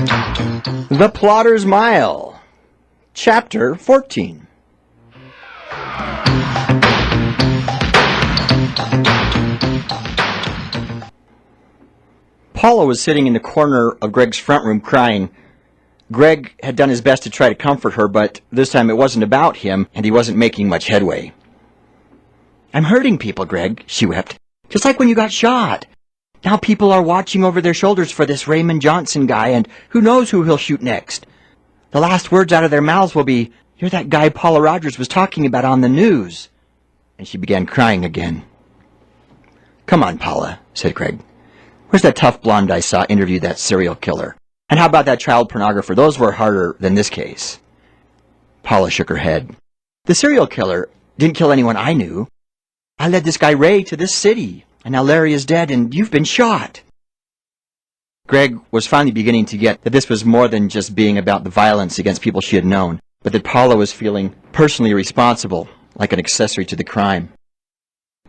The Plotter's Mile, Chapter 14. Paula was sitting in the corner of Greg's front room crying. Greg had done his best to try to comfort her, but this time it wasn't about him, and he wasn't making much headway. "I'm hurting people, Greg," she wept. "Just like when you got shot. Now people are watching over their shoulders for this Raymond Johnson guy, and who knows who he'll shoot next. The last words out of their mouths will be, 'You're that guy Paula Rogers was talking about on the news.'" And she began crying again. "Come on, Paula," said Greg. "Where's that tough blonde I saw interview that serial killer? And how about that child pornographer? Those were harder than this case." Paula shook her head. "The serial killer didn't kill anyone I knew. I led this guy Ray to this city, and now Larry is dead and you've been shot." Greg was finally beginning to get that this was more than just being about the violence against people she had known, but that Paula was feeling personally responsible, like an accessory to the crime.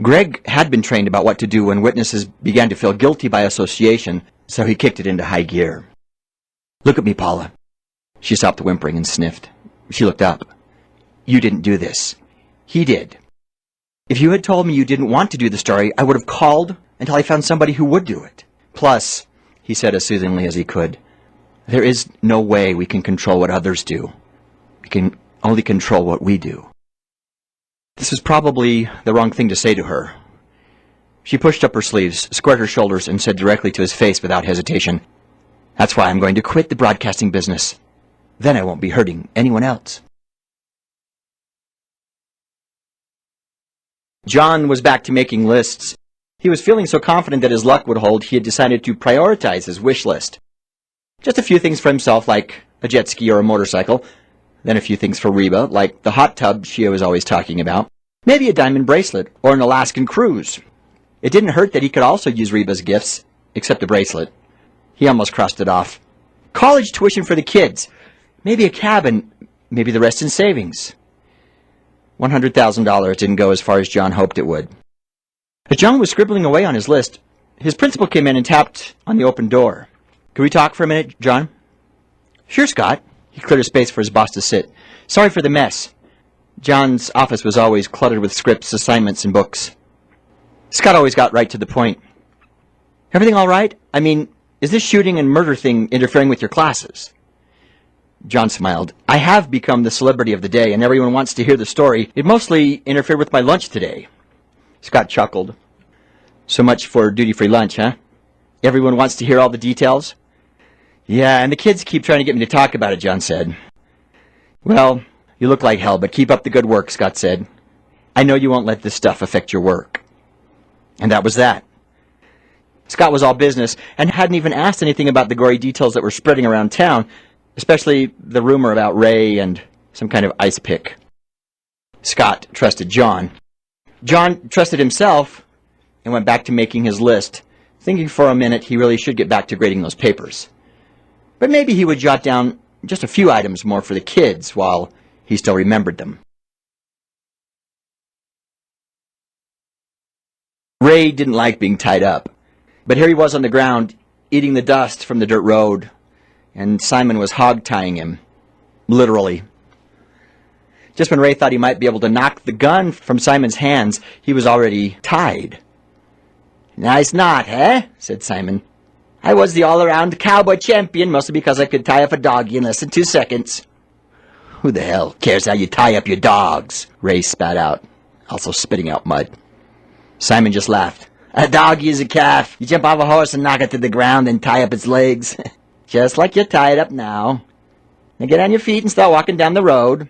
Greg had been trained about what to do when witnesses began to feel guilty by association, so he kicked it into high gear. "Look at me, Paula." She stopped whimpering and sniffed. She looked up. "You didn't do this. He did. If you had told me you didn't want to do the story, I would have called until I found somebody who would do it. Plus," he said as soothingly as he could, "there is no way we can control what others do. We can only control what we do." This was probably the wrong thing to say to her. She pushed up her sleeves, squared her shoulders, and said directly to his face without hesitation, "That's why I'm going to quit the broadcasting business. Then I won't be hurting anyone else." John was back to making lists. He was feeling so confident that his luck would hold, he had decided to prioritize his wish list. Just a few things for himself, like a jet ski or a motorcycle. Then a few things for Reba, like the hot tub Shia was always talking about. Maybe a diamond bracelet, or an Alaskan cruise. It didn't hurt that he could also use Reba's gifts, except the bracelet. He almost crossed it off. College tuition for the kids. Maybe a cabin, maybe the rest in savings. $100,000 didn't go as far as John hoped it would. As John was scribbling away on his list, his principal came in and tapped on the open door. "Can we talk for a minute, John?" "Sure, Scott." He cleared a space for his boss to sit. "Sorry for the mess." John's office was always cluttered with scripts, assignments, and books. Scott always got right to the point. "Everything all right? I mean, is this shooting and murder thing interfering with your classes?" John smiled. "I have become the celebrity of the day, and everyone wants to hear the story. It mostly interfered with my lunch today." Scott chuckled. "So much for duty-free lunch, huh? Everyone wants to hear all the details?" "Yeah, and the kids keep trying to get me to talk about it," John said. "Well, you look like hell, but keep up the good work," Scott said. "I know you won't let this stuff affect your work." And that was that. Scott was all business, and hadn't even asked anything about the gory details that were spreading around town, especially the rumor about Ray and some kind of ice pick. Scott trusted John. John trusted himself and went back to making his list, thinking for a minute he really should get back to grading those papers. But maybe he would jot down just a few items more for the kids while he still remembered them. Ray didn't like being tied up, but here he was on the ground, eating the dust from the dirt road, and Simon was hog-tying him, literally. Just when Ray thought he might be able to knock the gun from Simon's hands, he was already tied. "Nice knot, eh?" said Simon. "I was the all-around cowboy champion, mostly because I could tie up a doggy in less than 2 seconds." "Who the hell cares how you tie up your dogs?" Ray spat out, also spitting out mud. Simon just laughed. "A doggy is a calf. You jump off a horse and knock it to the ground and tie up its legs. Just like you're tied up now. Now get on your feet and start walking down the road."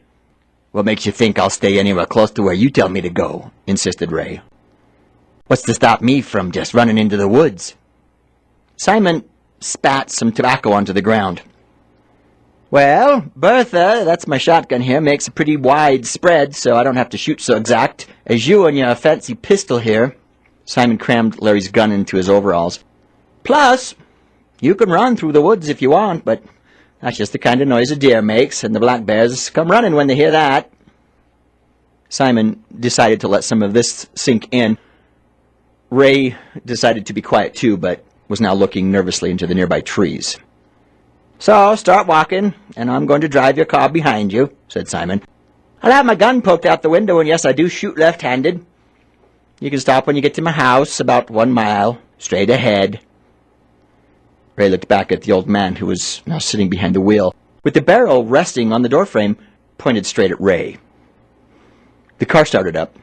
"What makes you think I'll stay anywhere close to where you tell me to go?" insisted Ray. "What's to stop me from just running into the woods?" Simon spat some tobacco onto the ground. "Well, Bertha, that's my shotgun here, makes a pretty wide spread, so I don't have to shoot so exact as you and your fancy pistol here." Simon crammed Larry's gun into his overalls. "Plus, you can run through the woods if you want, but that's just the kind of noise a deer makes, and the black bears come running when they hear that." Simon decided to let some of this sink in. Ray decided to be quiet too, but was now looking nervously into the nearby trees. "So, start walking, and I'm going to drive your car behind you," said Simon. "I'll have my gun poked out the window, and yes, I do shoot left-handed. You can stop when you get to my house, about 1 mile, straight ahead." Ray looked back at the old man, who was now sitting behind the wheel, with the barrel resting on the doorframe, pointed straight at Ray. The car started up,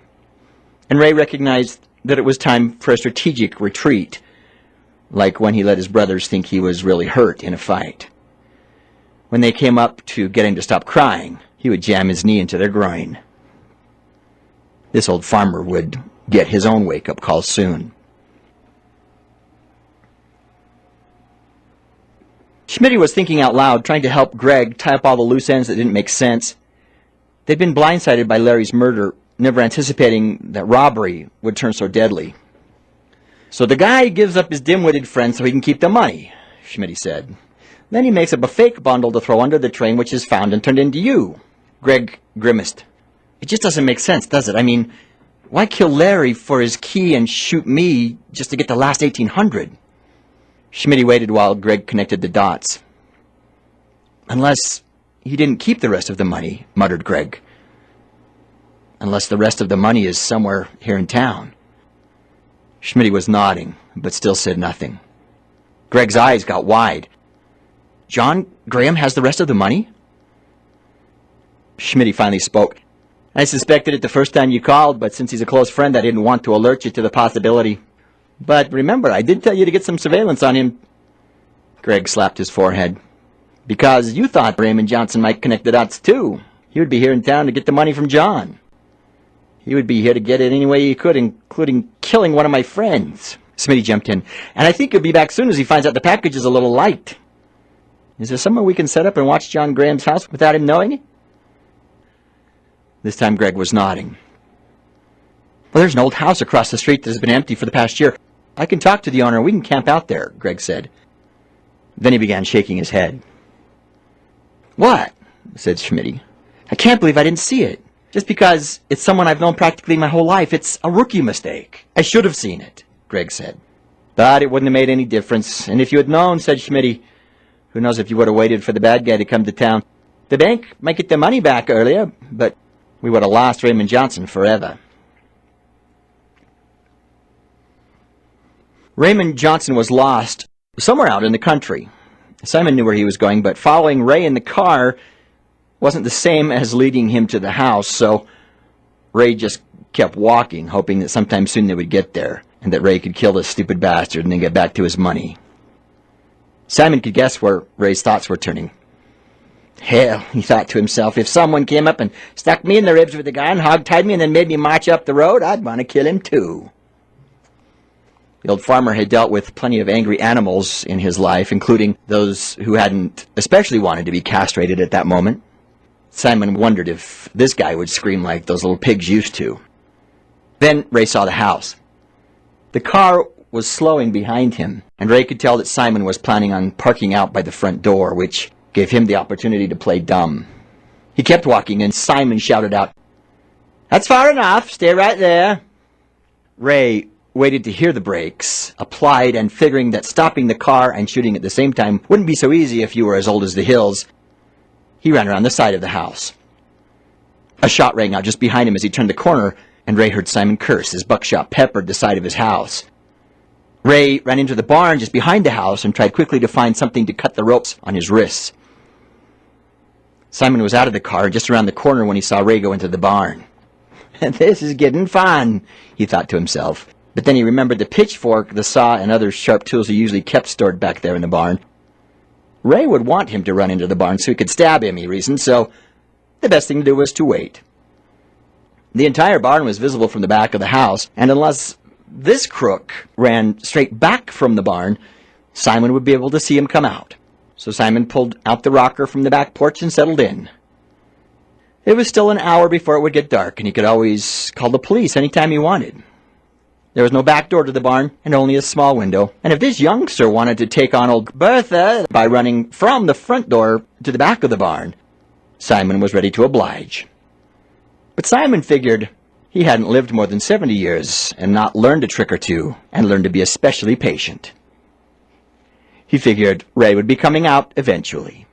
and Ray recognized that it was time for a strategic retreat, like when he let his brothers think he was really hurt in a fight. When they came up to get him to stop crying, he would jam his knee into their groin. This old farmer would get his own wake-up call soon. Schmitty was thinking out loud, trying to help Greg tie up all the loose ends that didn't make sense. They'd been blindsided by Larry's murder, never anticipating that robbery would turn so deadly. "So the guy gives up his dim-witted friend so he can keep the money," Schmitty said. "Then he makes up a fake bundle to throw under the train, which is found and turned into you." Greg grimaced. "It just doesn't make sense, does it? I mean, why kill Larry for his key and shoot me just to get the last 1,800? Schmitty waited while Greg connected the dots. "Unless he didn't keep the rest of the money," muttered Greg. "Unless the rest of the money is somewhere here in town." Schmitty was nodding, but still said nothing. Greg's eyes got wide. "John Graham has the rest of the money?" Schmitty finally spoke. "I suspected it the first time you called, but since he's a close friend, I didn't want to alert you to the possibility. But remember, I did tell you to get some surveillance on him." Greg slapped his forehead. "Because you thought Raymond Johnson might connect the dots, too. He would be here in town to get the money from John. He would be here to get it any way he could, including killing one of my friends." Smitty jumped in. "And I think he'll be back soon as he finds out the package is a little light. Is there somewhere we can set up and watch John Graham's house without him knowing it?" This time Greg was nodding. "Well, there's an old house across the street that has been empty for the past year. I can talk to the owner and we can camp out there," Greg said. Then he began shaking his head. "What?" said Schmitty. "I can't believe I didn't see it. Just because it's someone I've known practically my whole life, it's a rookie mistake. I should have seen it," Greg said. "But it wouldn't have made any difference. And if you had known," said Schmitty, "who knows if you would have waited for the bad guy to come to town. The bank might get their money back earlier, but we would have lost Raymond Johnson forever." Raymond Johnson was lost somewhere out in the country. Simon knew where he was going, but following Ray in the car wasn't the same as leading him to the house, so Ray just kept walking, hoping that sometime soon they would get there, and that Ray could kill this stupid bastard and then get back to his money. Simon could guess where Ray's thoughts were turning. "Hell," he thought to himself, "if someone came up and stuck me in the ribs with a gun, hog-tied me, and then made me march up the road, I'd want to kill him too." The old farmer had dealt with plenty of angry animals in his life, including those who hadn't especially wanted to be castrated at that moment. Simon wondered if this guy would scream like those little pigs used to. Then Ray saw the house. The car was slowing behind him, and Ray could tell that Simon was planning on parking out by the front door, which gave him the opportunity to play dumb. He kept walking, and Simon shouted out, "That's far enough. Stay right there." Ray waited to hear the brakes applied, and figuring that stopping the car and shooting at the same time wouldn't be so easy if you were as old as the hills, he ran around the side of the house. A shot rang out just behind him as he turned the corner, and Ray heard Simon curse as buckshot peppered the side of his house. Ray ran into the barn just behind the house and tried quickly to find something to cut the ropes on his wrists. Simon was out of the car just around the corner when he saw Ray go into the barn. "This is getting fun," he thought to himself. But then he remembered the pitchfork, the saw, and other sharp tools he usually kept stored back there in the barn. Ray would want him to run into the barn so he could stab him, he reasoned, so the best thing to do was to wait. The entire barn was visible from the back of the house, and unless this crook ran straight back from the barn, Simon would be able to see him come out. So Simon pulled out the rocker from the back porch and settled in. It was still an hour before it would get dark, and he could always call the police any time he wanted. There was no back door to the barn, and only a small window, and if this youngster wanted to take on old Bertha by running from the front door to the back of the barn, Simon was ready to oblige. But Simon figured he hadn't lived more than 70 years and not learned a trick or two, and learned to be especially patient. He figured Ray would be coming out eventually.